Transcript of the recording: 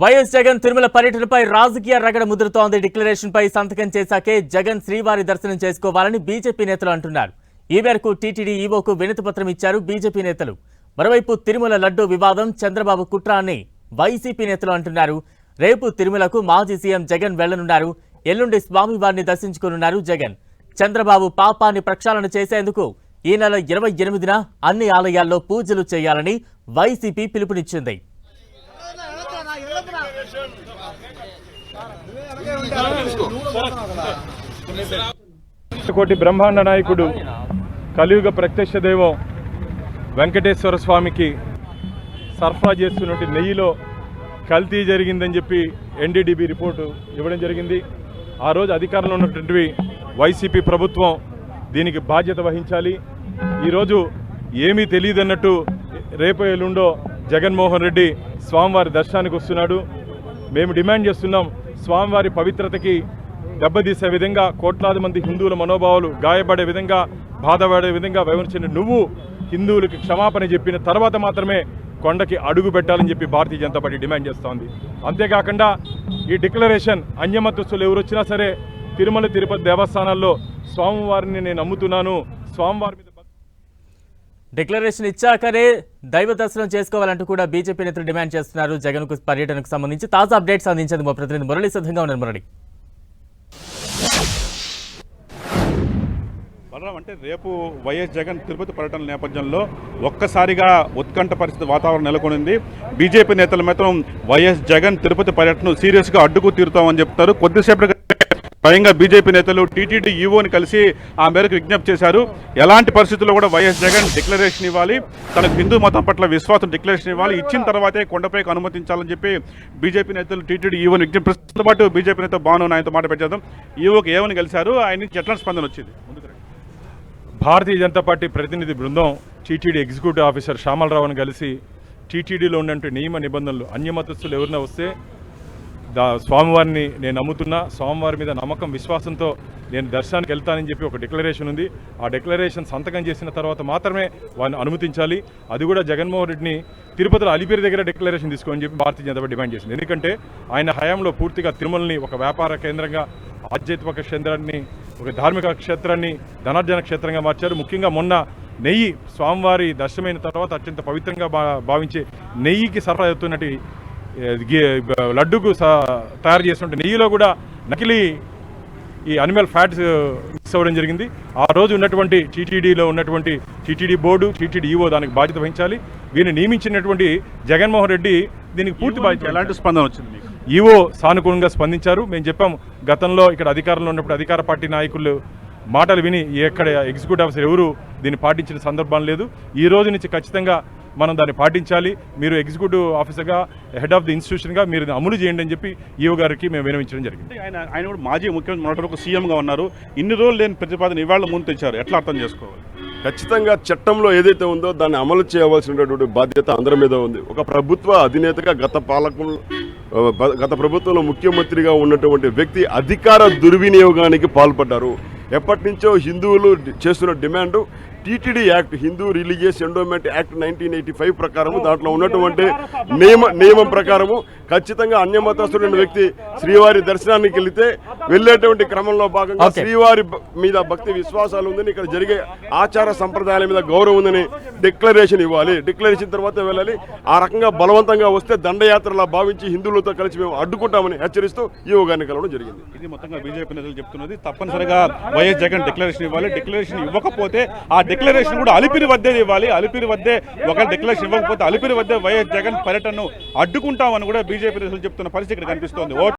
YS Jagan Tirumala పర్యటనపై రాజకీయ రగడ ముదురుతోంది. Declaration పై సంతకం చేశాకే జగన్ శ్రీవారి దర్శనం చేసుకోవాలని బీజేపీ నేతలు అంటున్నారు. ఈ మేరకు టీటీడీ ఈవోకు వినతి పత్రం ఇచ్చారు బీజేపీ నేతలు. మరోవైపు తిరుమల లడ్డూ వివాదం చంద్రబాబు కుట్ర అని వైసీపీ నేతలు అంటున్నారు. రేపు తిరుమలకు మాజీ సీఎం జగన్ వెళ్లనున్నారు. ఎల్లుండి స్వామివారిని దర్శించుకోనున్నారు జగన్. చంద్రబాబు పాపాన్ని ప్రక్షాళన చేసేందుకు ఈ నెల 28న అన్ని ఆలయాల్లో పూజలు చేయాలని వైసీపీ పిలుపునిచ్చింది. కోటి బ్రహ్మాండ నాయకుడు కలియుగ ప్రత్యక్ష దైవం వెంకటేశ్వర స్వామికి సరఫరా చేస్తున్నట్టు నెయ్యిలో కల్తీ జరిగిందని చెప్పి ఎన్డీడీబీ రిపోర్టు ఇవ్వడం జరిగింది. ఆ రోజు అధికారంలో ఉన్నటువంటి వైసీపీ ప్రభుత్వం దీనికి బాధ్యత వహించాలి. ఈరోజు ఏమీ తెలియదన్నట్టు రేపు ఎల్లుండో జగన్మోహన్ రెడ్డి స్వామివారి దర్శనానికి వస్తున్నాడు. మేము డిమాండ్ చేస్తున్నాం, స్వామివారి పవిత్రతకి దెబ్బతీసే విధంగా, కోట్లాది మంది హిందువుల మనోభావాలు గాయపడే విధంగా, బాధపడే విధంగా వ్యవహరించిన నువ్వు హిందువులకి క్షమాపణ చెప్పిన తర్వాత మాత్రమే కొండకి అడుగు పెట్టాలని చెప్పి భారతీయ జనతా పార్టీ డిమాండ్ చేస్తోంది. అంతేకాకుండా ఈ డిక్లరేషన్ అన్యమతస్తులు ఎవరు వచ్చినా సరే తిరుమల తిరుపతి దేవస్థానాల్లో స్వామివారిని నేను నమ్ముతున్నాను, స్వామివారి మీద డిక్లరేషన్ ఇచ్చాకనే దైవ దర్శనం చేసుకోవాలంటూ కూడా బీజేపీ నేతలు డిమాండ్ చేస్తున్నారు. జగన్ పర్యటనకు సంబంధించి తాజా అప్డేట్స్ అందించేందుకు మా ప్రతినిధి మురళి సిద్ధంగా ఉన్నారు. మురళి, అంటే రేపు వైఎస్ జగన్ తిరుపతి పర్యటన నేపథ్యంలో ఒక్కసారిగా ఉత్కంఠ పరిస్థితి వాతావరణం నెలకొనింది. బీజేపీ నేతల మాత్రం వైఎస్ జగన్ తిరుపతి పర్యటన సీరియస్గా అడ్డుకు తీరుతామని చెప్తారు. కొద్దిసేపటి స్వయంగా బీజేపీ నేతలు టీటీడీ ఈవోని కలిసి ఆ మేరకు విజ్ఞప్తి చేశారు. ఎలాంటి పరిస్థితుల్లో కూడా వైఎస్ జగన్ డిక్లరేషన్ ఇవ్వాలి, తనకు హిందూ మతం పట్ల విశ్వాసం డిక్లరేషన్ ఇవ్వాలి, ఇచ్చిన తర్వాతే కొండపైకి అనుమతించాలని చెప్పి బీజేపీ నేతలు టీటీడీ ఈవోని విజ్ఞప్తి చేస్తున్న పాటు బీజేపీ నేత భాను ఆయనతో మాట పెట్టేద్దాం. ఈవోకి ఏమని కలిశారు, ఆయన నుంచి ఎట్లాంటి స్పందన వచ్చింది? భారతీయ జనతా పార్టీ ప్రతినిధి బృందం టీటీడీ ఎగ్జిక్యూటివ్ ఆఫీసర్ శ్యామలరావును కలిసి టీటీడీలో ఉన్నటువంటి నియమ నిబంధనలు, అన్యమతస్తులు ఎవరైనా వస్తే స్వామివారిని నేను నమ్ముతున్నా, స్వామివారి మీద నమ్మకం విశ్వాసంతో నేను దర్శనానికి వెళ్తానని చెప్పి ఒక డిక్లరేషన్ ఉంది. ఆ డిక్లరేషన్ సంతకం చేసిన తర్వాత మాత్రమే వారిని అనుమతించాలి. అది కూడా జగన్మోహన్ రెడ్డిని తిరుపతిలో అలిపిరి దగ్గర డిక్లరేషన్ తీసుకోని చెప్పి భారతీయ జనతా పార్టీ డిమాండ్ చేసింది. ఎందుకంటే ఆయన హయాంలో పూర్తిగా తిరుమలని ఒక వ్యాపార కేంద్రంగా, ఆధ్యాత్మిక క్షేత్రాన్ని, ఒక ధార్మిక క్షేత్రాన్ని ధనార్జన క్షేత్రంగా మార్చారు. ముఖ్యంగా మొన్న నెయ్యి స్వామివారి దర్శనమైన తర్వాత అత్యంత పవిత్రంగా భావించే నెయ్యికి సరఫరా అవుతున్నట్టు లడ్డుకు తయారు చేసినట్టు నెయ్యిలో కూడా నకిలీ ఈ అనిమల్ ఫ్యాట్స్ మిక్స్ అవ్వడం జరిగింది. ఆ రోజు ఉన్నటువంటి టీటీడీలో ఉన్నటువంటి టీటీడీ బోర్డు, టీటీడీ ఈవో దానికి బాధ్యత వహించాలి. వీరిని నియమించినటువంటి జగన్మోహన్ రెడ్డి దీనికి పూర్తి బాధ్యత. ఎలాంటి స్పందన వచ్చింది? ఈవో సానుకూలంగా స్పందించారు. మేము చెప్పాం, గతంలో ఇక్కడ అధికారంలో ఉన్నప్పుడు అధికార పార్టీ నాయకులు మాటలు విని ఎక్కడ ఎగ్జిక్యూటివ్ ఆఫీసర్ ఎవరు దీన్ని పాటించిన సందర్భం లేదు. ఈ రోజు నుంచి ఖచ్చితంగా మనం దాన్ని పాటించాలి. మీరు ఎగ్జిక్యూటివ్ ఆఫీసర్గా, హెడ్ ఆఫ్ ది ఇన్స్టిట్యూషన్గా మీరు అమలు చేయండి అని చెప్పి ఈవో గారికి మేము వినవించడం జరిగింది. ఆయన కూడా మాజీ ముఖ్యమంత్రి మొదటి సీఎంగా ఉన్నారు. ఇన్ని రోజులు లేని ప్రతిపాదన ఇవాళ ముందు తెచ్చారు, ఎట్లా అర్థం చేసుకోవాలి? ఖచ్చితంగా చట్టంలో ఏదైతే ఉందో దాన్ని అమలు చేయవలసినటువంటి బాధ్యత అందరి మీద ఉంది. ఒక ప్రభుత్వ అధినేతగా గత ప్రభుత్వంలో ముఖ్యమంత్రిగా ఉన్నటువంటి వ్యక్తి అధికార దుర్వినియోగానికి పాల్పడ్డారు. ఎప్పటి నుంచో హిందువులు చేస్తున్న demand TTD act, Hindu religious endowment act 1985 ప్రకారము, దాంట్లో ఉన్నటువంటి నియమం ప్రకారము ఖచ్చితంగా అన్యమతస్తుడైన వ్యక్తి శ్రీవారి దర్శనానికి వెళితే వెళ్ళేటువంటి క్రమంలో భాగంగా శ్రీవారి మీద భక్తి విశ్వాసాలు ఉందని, ఇక్కడ జరిగే ఆచార సంప్రదాయాల మీద గౌరవం ఉందని డిక్లరేషన్ ఇవ్వాలి. డిక్లరేషన్ తర్వాత వెళ్ళాలి. ఆ రకంగా బలవంతంగా వస్తే దండయాత్రలా భావించి హిందువులతో కలిసి మేము అడ్డుకుంటామని హెచ్చరిస్తూ ఈవో గారిని కలవడం జరిగింది. ఇది మొత్తంగా బీజేపీ నేతలు చెప్తున్నది. తప్పనిసరిగా వైఎస్ జగన్ డిక్లరేషన్ ఇవ్వాలి. డిక్లరేషన్ ఇవ్వకపోతే ఆ డిక్లరేషన్ కూడా అలిపిరి వద్దే ఇవ్వాలి. అలిపిరి వద్దే ఒక డిక్లరేషన్ ఇవ్వకపోతే అలిపిరి వద్దే వైఎస్ జగన్ పర్యటనను అడ్డుకుంటామని కూడా బీజేపీ నేతలు చెప్తున్న పరిస్థితి ఇక్కడ కనిపిస్తోంది.